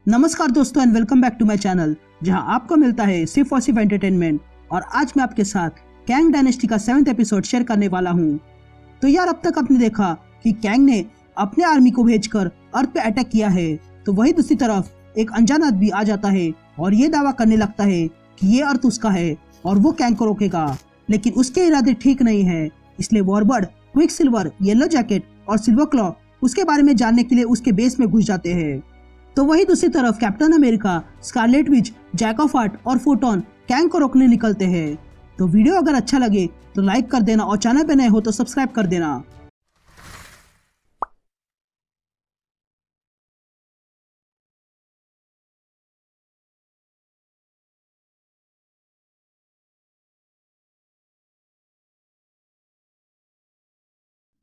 नमस्कार दोस्तों and welcome back to my channel, जहां आपको मिलता है सिर्फ और सिर्फ एंटरटेनमेंट। और आज मैं आपके साथ कैंग डायनेस्टी का 7th एपिसोड शेयर करने वाला हूं। तो यार, अब तक आपने देखा कि कैंग ने अपने आर्मी को भेजकर अर्थ पे अटैक किया है, तो वही दूसरी तरफ एक अनजान आदमी आ जाता है और ये दावा करने लगता है कि ये अर्थ उसका है और वो कैंग को रोकेगा। लेकिन उसके इरादे ठीक नहीं है, इसलिए वॉरबर्ड, क्विकसिल्वर, येलो जैकेट और सिल्वर क्लॉ उसके बारे में जानने के लिए उसके बेस में घुस जाते हैं। तो वही दूसरी तरफ Captain America, Scarlet Witch, Jack of art और फोटोन कैंग को रोकने निकलते हैं। तो वीडियो अगर अच्छा लगे तो लाइक कर देना और चैनल पे नए हो तो सब्सक्राइब कर देना।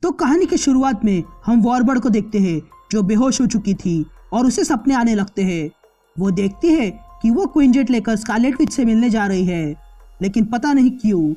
तो कहानी की शुरुआत में हम वॉरबर्ड को देखते हैं, जो बेहोश हो चुकी थी और उसे सपने आने लगते हैं। वो देखती है कि वो क्वीन जेट लेकर स्कारलेट विच से मिलने जा रही है, लेकिन पता नहीं क्यों।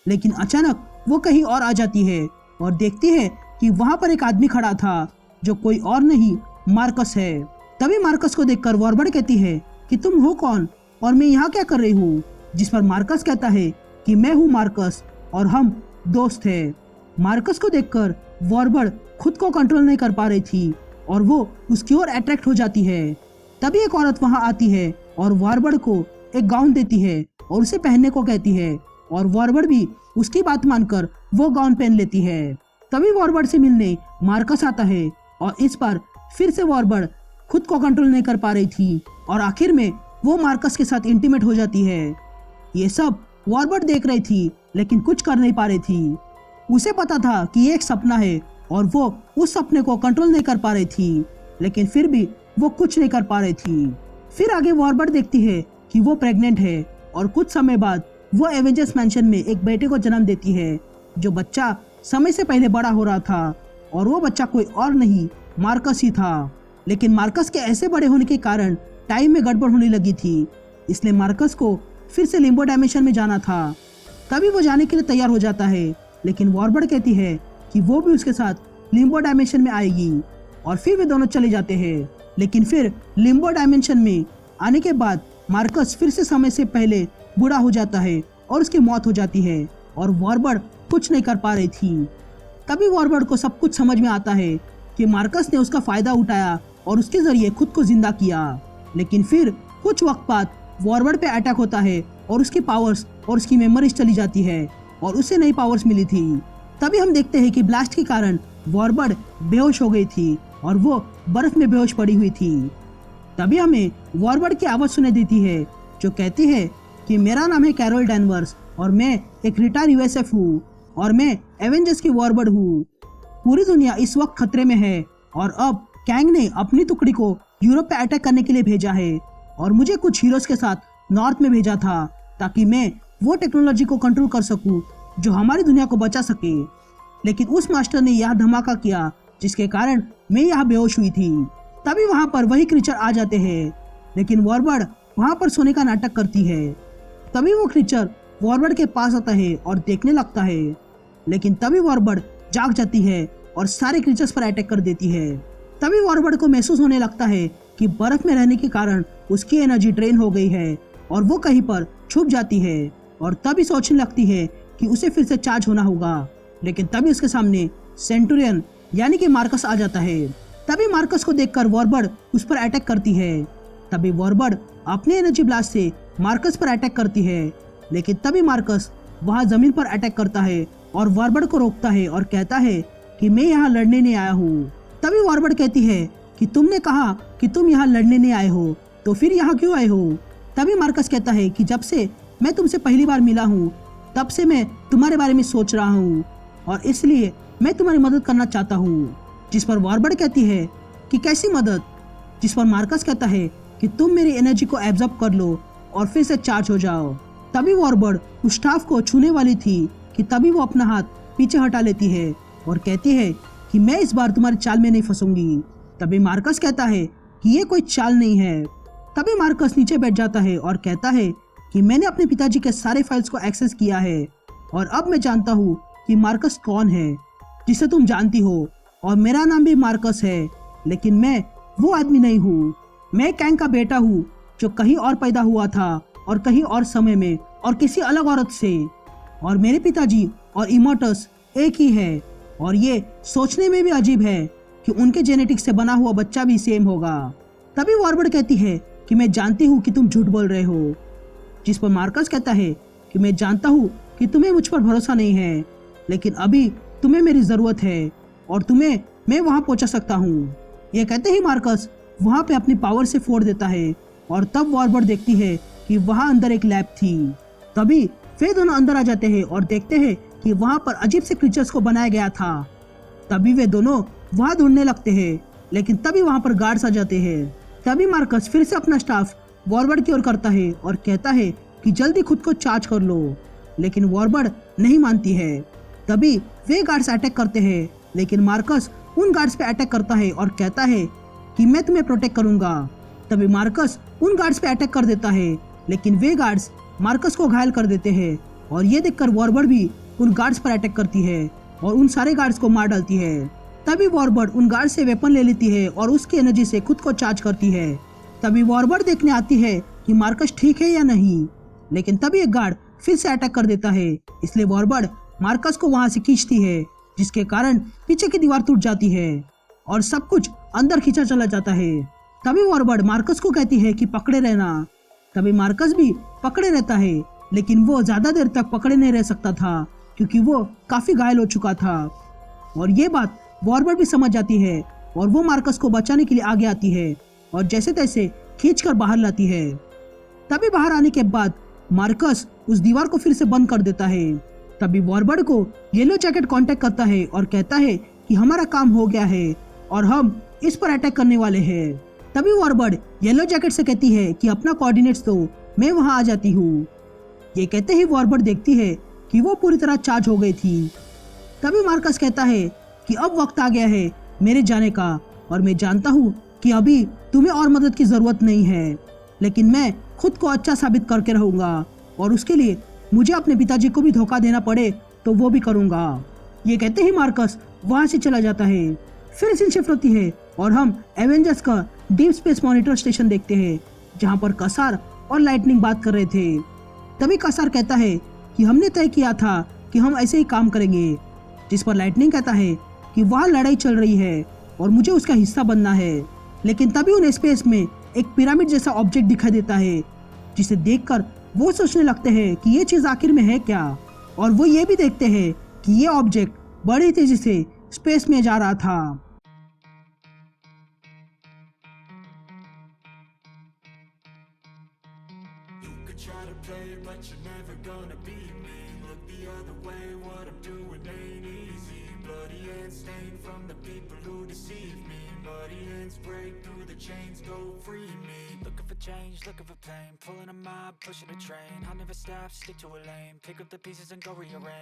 लेकिन अचानक वो कहीं और आ जाती है और देखती है कि वहां पर एक आदमी खड़ा था, जो कोई और नहीं मार्कस है। तभी मार्कस को देखकर वॉरबर्ड कहती है कि तुम हो कौन और मैं यहाँ क्या कर रही हूँ। जिस पर मार्कस कहता है कि मैं हूँ मार्कस और हम दोस्त हैं। मार्कस को देखकर वॉरबर्ड खुद को कंट्रोल नहीं कर पा रही थी और वो उसकी ओर अट्रैक्ट हो जाती है। तभी एक औरत वहां आती है और वॉरबर्ड को एक गाउन देती है और उसे पहनने को कहती है, और वॉरबर्ड भी उसकी बात मानकर वो गाउन पहन लेती है। तभी वॉरबर्ड से मिलने मार्कस आता है और इस बार फिर से वॉरबर्ड खुद को कंट्रोल नहीं कर पा रही थी और आखिर में वो मार्कस के साथ इंटीमेट हो जाती है। ये सब वॉरबर्ड देख रही थी, लेकिन कुछ कर नहीं पा रही थी। उसे पता था कि ये एक सपना है और वो उस सपने को कंट्रोल नहीं कर पा रही थी, लेकिन फिर भी वो कुछ नहीं कर पा रही थी। फिर आगे वॉरबर्ड देखती है कि वो प्रेग्नेंट है और कुछ समय बाद वो एवेंजर्स मैंशन में एक बेटे को जन्म देती है, जो बच्चा समय से पहले बड़ा हो रहा था। और वो बच्चा कोई और नहीं मार्कस ही था। लेकिन मार्कस के ऐसे बड़े होने के कारण टाइम में गड़बड़ होने लगी थी, इसलिए मार्कस को फिर से लिम्बो डायमेंशन में जाना था। तभी वो जाने के लिए तैयार हो जाता है, लेकिन वॉरबर्ड कहती है कि वो भी उसके साथ लिम्बो डायमेंशन में आएगी और फिर वे दोनों चले जाते हैं। लेकिन फिर लिम्बो डायमेंशन में आने के बाद मार्कस फिर से समय से पहले बूढ़ा हो जाता है और उसकी मौत हो जाती है और वॉरबर्ड कुछ नहीं कर पा रही थी। तभी वॉरबर्ड को सब कुछ समझ में आता है कि मार्कस ने उसका फायदा उठाया और उसके जरिए खुद को जिंदा किया। लेकिन फिर कुछ वक्त बाद वॉरबर्ड पे अटैक होता है और उसकी पावर्स और उसकी मेमोरीज चली जाती है और उसे नई पावर्स मिली थी। तभी हम देखते हैं कि ब्लास्ट के कारण वॉरबर्ड बेहोश हो गई थी और वो बर्फ में बेहोश पड़ी हुई थी। तभी हमें वॉरबर्ड की आवाज सुनाई देती है, जो कहती है कि मेरा नाम है कैरोल डैनवर्स और मैं एक रिटायर यूएसएफ हूँ और मैं एवेंजर्स की वॉरबर्ड हूँ। पूरी दुनिया इस वक्त खतरे में है और अब कैंग ने अपनी टुकड़ी को यूरोप पे अटैक करने के लिए भेजा है और मुझे कुछ हीरोज के साथ नॉर्थ में भेजा था, ताकि मैं वो टेक्नोलॉजी को कंट्रोल कर सकूं जो हमारी दुनिया को बचा सके। लेकिन उस मास्टर ने यह धमाका किया, जिसके कारण मैं यहाँ बेहोश हुई थी। तभी वहाँ पर वही क्रीचर आ जाते हैं, लेकिन वॉरबर्ड वहाँ पर सोने का नाटक करती है। तभी वो क्रीचर वॉरबर्ड के पास आता है और देखने लगता है, लेकिन तभी वॉरबर्ड जाग जाती है और सारे क्रीचर्स पर अटैक कर देती है। तभी वॉरबर्ड को महसूस होने लगता है कि बर्फ में रहने के कारण उसकी एनर्जी ड्रेन हो गई है और वो कहीं पर छुप जाती है और तभी सोचने लगती है कि उसे फिर से चार्ज होना होगा। लेकिन तभी उसके सामने सेंटुरियन यानी कि मार्कस आ जाता है। तभी मार्कस को देखकर वॉरबर्ड उस पर अटैक करती है। तभी वॉरबर्ड अपने एनर्जी ब्लास्ट से मार्कस पर अटैक करती है, लेकिन तभी मार्कस वहां जमीन पर अटैक करता है और वॉरबर्ड को रोकता है और कहता है कि मैं यहाँ लड़ने नहीं आया हूँ। तभी वॉरबर्ड कहती है कि तुमने कहा कि तुम यहाँ लड़ने नहीं आए हो, तो फिर यहाँ क्यों आए हो। तभी मार्कस कहता है कि जब से मैं तुमसे पहली बार मिला हूँ, तब से मैं तुम्हारे बारे में सोच रहा हूँ और इसलिए मैं तुम्हारी मदद करना चाहता हूँ। जिस पर वॉरबर्ड कहती है कि कैसी मदद। जिस पर मार्कस कहता है कि तुम मेरी एनर्जी को एब्जॉर्ब कर लो और फिर से चार्ज हो जाओ। तभी वॉरबर्ड उस स्टाफ को छूने वाली थी कि तभी वो अपना हाथ पीछे हटा लेती है और कहती है कि मैं इस बार तुम्हारी चाल में नहीं फंसूंगी। तभी मार्कस कहता है कि ये कोई चाल नहीं है। तभी मार्कस नीचे बैठ जाता है और कहता है कि मैंने अपने पिताजी के सारे फाइल्स को एक्सेस किया है और अब मैं जानता हूँ कि मार्कस कौन है, जिसे तुम जानती हो, और मेरा नाम भी मार्कस है, लेकिन मैं वो आदमी नहीं हूँ। मैं कैंग का बेटा हूँ जो कहीं और पैदा हुआ था और कहीं और समय में और किसी अलग औरत से, और मेरे पिताजी और इमोर्टस एक ही है। और ये सोचने में भी अजीब है कि उनके जेनेटिक्स से बना हुआ बच्चा भी सेम होगा। तभी वॉर्बर्ड कहती है कि मैं जानती हूँ कि तुम झूठ बोल रहे हो, जिस पर मार्कस कहता है कि मैं जानता हूँ कि तुम्हें मुझ पर भरोसा नहीं है, लेकिन अभी तुम्हें मेरी जरूरत है और तुम्हें मैं वहां पहुंचा सकता हूँ। ये कहते ही मार्कस वहां पे अपनी पावर से फोड़ देता है और तब वॉर्बर्ड देखती है कि वहां अंदर एक लैब थी। तभी वे दोनों अंदर आ जाते हैं और देखते हैं कि वहां पर अजीब से क्रीचर्स को बनाया गया था। तभी वे दोनों वहां ढूंढने लगते हैं, लेकिन तभी वहां पर गार्ड्स आ जाते हैं। तभी मार्कस फिर से अपना स्टाफ वॉर्बर्ड की ओर करता है और कहता है कि जल्दी खुद को चार्ज कर लो, लेकिन वॉर्बर्ड नहीं मानती है। तभी वे गार्ड्स अटैक करते हैं, लेकिन मार्कस उन गार्ड्स पे अटैक करता है और कहता है कि मैं तुम्हें प्रोटेक्ट करूंगा। तभी मार्कस उन गार्ड्स पे अटैक कर देता है, लेकिन वे गार्ड्स मार्कस को घायल कर देते हैं और ये देखकर वॉर्बर्ड भी उन गार्ड्स पर अटैक करती है और उन सारे गार्ड्स को मार डालती है। तभी वॉर्बर्ड उन गार्ड्स से वेपन ले लेती है और उसकी एनर्जी से खुद को चार्ज करती है। तभी वॉर्बर्ड देखने आती है कि मार्कस ठीक है या नहीं, लेकिन तभी एक गार्ड फिर से अटैक कर देता है, इसलिए वॉर्बर्ड मार्कस को वहां से खींचती है, जिसके कारण पीछे की दीवार टूट जाती है और सब कुछ अंदर खींचा चला जाता है। तभी वॉर्बर्ड मार्कस को कहती है कि पकड़े रहना। तभी मार्कस भी पकड़े रहता है, लेकिन वो ज्यादा देर तक पकड़े नहीं रह सकता था क्योंकि वो काफी घायल हो चुका था। और ये बात वॉर्बर्ड भी समझ जाती है और वो मार्कस को बचाने के लिए आगे आती है और जैसे तैसे खींचकर बाहर लाती है। तभी बाहर आने के बाद मार्कस उस दीवार को फिर से बंद कर देता है। तभी वॉर्बर्ड को येलो जैकेट कांटेक्ट करता है और कहता है कि हमारा काम हो गया है और हम इस पर अटैक करने वाले हैं। तभी वॉर्बर्ड येलो जैकेट से कहती है कि अपना कोऑर्डिनेट्स दो, मैं वहां आ जाती हूँ। ये कहते ही वॉर्बर्ड देखती है कि वो पूरी तरह चार्ज हो गई थी। तभी मार्कस कहता है कि अब वक्त आ गया है मेरे जाने का और मैं जानता हूँ कि अभी तुम्हें और मदद की जरूरत नहीं है, लेकिन मैं खुद को अच्छा साबित करके रहूंगा और उसके लिए मुझे अपने पिताजी को भी धोखा देना पड़े तो वो भी करूंगा। ये कहते ही मार्कस वहां से चला जाता है। फिर सीन शिफ्ट होती है और हम एवेंजर्स का डीप स्पेस मॉनिटर स्टेशन देखते हैं, जहां पर कसार और लाइटनिंग बात कर रहे थे। तभी कसार कहता है कि हमने तय किया था कि हम ऐसे ही काम करेंगे, जिस पर लाइटनिंग कहता है कि वहाँ लड़ाई चल रही है और मुझे उसका हिस्सा बनना है। लेकिन तभी उन्हें स्पेस में एक पिरामिड जैसा ऑब्जेक्ट दिखाई देता है, जिसे देखकर वो सोचने लगते हैं कि ये चीज आखिर में है क्या, और वो ये भी देखते हैं कि ये ऑब्जेक्ट बड़ी तेजी से स्पेस में जा रहा था। Try to play, but you're never gonna beat me. Look the other way, what I'm doing ain't easy. Bloody hands stained from the people who deceive me. Muddy hands break through the chains, go free me. Looking for change, looking for pain. Pulling a mob, pushing a train. I'll never stop, stick to a lane. Pick up the pieces and go rearrange.